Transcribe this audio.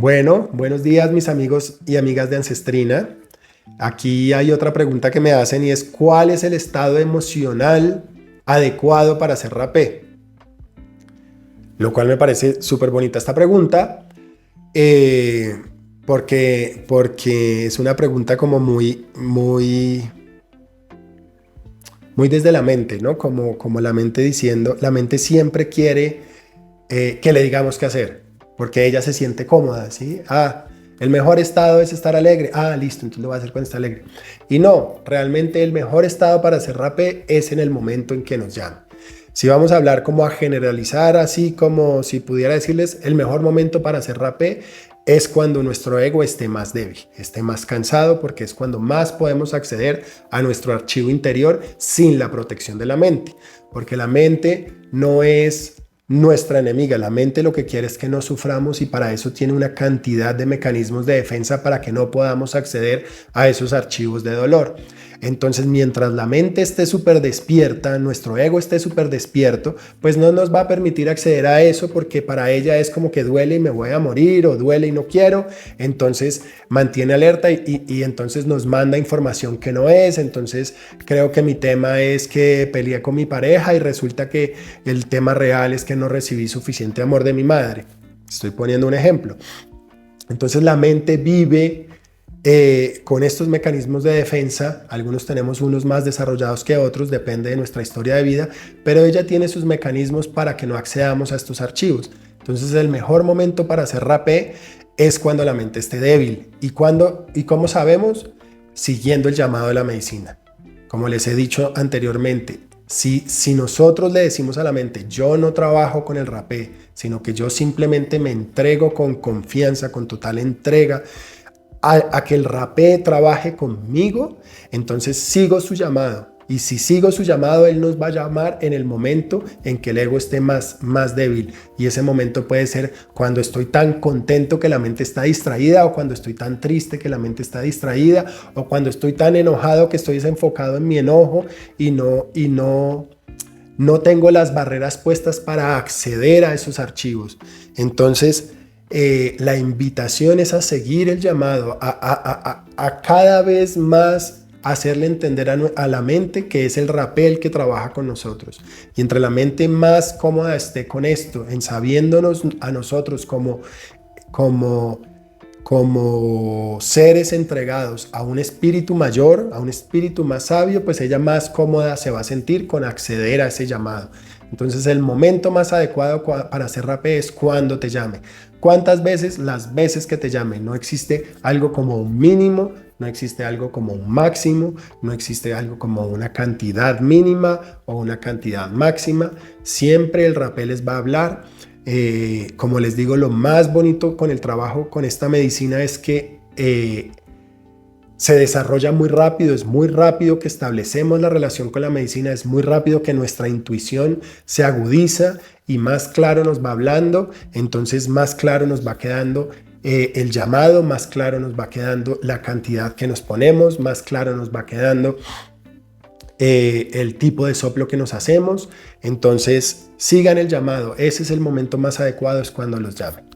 Bueno, buenos días mis amigos y amigas de Ancestrina. Aquí hay otra pregunta que me hacen y es ¿cuál es el estado emocional adecuado para hacer rapé? Lo cual me parece súper bonita esta pregunta eh, porque es una pregunta como muy desde la mente, ¿no? Como la mente diciendo, la mente siempre quiere que le digamos qué hacer, porque ella se siente cómoda, ¿sí? El mejor estado es estar alegre. Listo, entonces lo voy a hacer cuando está alegre. Y no, realmente el mejor estado para hacer rapé es en el momento en que nos llaman. Si vamos a hablar como a generalizar, así como si pudiera decirles, el mejor momento para hacer rapé es cuando nuestro ego esté más débil, esté más cansado, porque es cuando más podemos acceder a nuestro archivo interior sin la protección de la mente, porque la mente no es nuestra enemiga. La mente lo que quiere es que no suframos y para eso tiene una cantidad de mecanismos de defensa para que no podamos acceder a esos archivos de dolor. Entonces, mientras la mente esté súper despierta, nuestro ego esté súper despierto, pues no nos va a permitir acceder a eso porque para ella es como que duele y me voy a morir o duele y no quiero. Entonces, mantiene alerta y entonces nos manda información que no es. Entonces, creo que mi tema es que peleé con mi pareja y resulta que el tema real es que no recibí suficiente amor de mi madre. Estoy poniendo un ejemplo. Entonces, la mente vive con estos mecanismos de defensa. Algunos tenemos unos más desarrollados que otros, depende de nuestra historia de vida, pero ella tiene sus mecanismos para que no accedamos a estos archivos. Entonces el mejor momento para hacer rapé es cuando la mente esté débil. ¿Y cómo sabemos? Siguiendo el llamado de la medicina. Como les he dicho anteriormente, si nosotros le decimos a la mente, yo no trabajo con el rapé, sino que yo simplemente me entrego con confianza, con total entrega, a que el rapé trabaje conmigo, entonces sigo su llamado. Y si sigo su llamado, él nos va a llamar en el momento en que el ego esté más débil. Y ese momento puede ser cuando estoy tan contento que la mente está distraída, o cuando estoy tan triste que la mente está distraída, o cuando estoy tan enojado que estoy desenfocado en mi enojo y no tengo las barreras puestas para acceder a esos archivos. Entonces, la invitación es a seguir el llamado, a cada vez más hacerle entender a la mente que es el rapé el que trabaja con nosotros. Y entre la mente más cómoda esté con esto, en sabiéndonos a nosotros como seres entregados a un espíritu mayor, a un espíritu más sabio, pues ella más cómoda se va a sentir con acceder a ese llamado. Entonces el momento más adecuado para hacer rapé es cuando te llame. ¿Cuántas veces? Las veces que te llame. No existe algo como un mínimo, no existe algo como un máximo, no existe algo como una cantidad mínima o una cantidad máxima. Siempre el rapé les va a hablar. Como les digo, lo más bonito con el trabajo con esta medicina es que se desarrolla muy rápido, es muy rápido que establecemos la relación con la medicina, es muy rápido que nuestra intuición se agudiza y más claro nos va hablando, entonces más claro nos va quedando el llamado, más claro nos va quedando la cantidad que nos ponemos, más claro nos va quedando el tipo de soplo que nos hacemos. Entonces sigan el llamado, ese es el momento más adecuado, es cuando los llamen.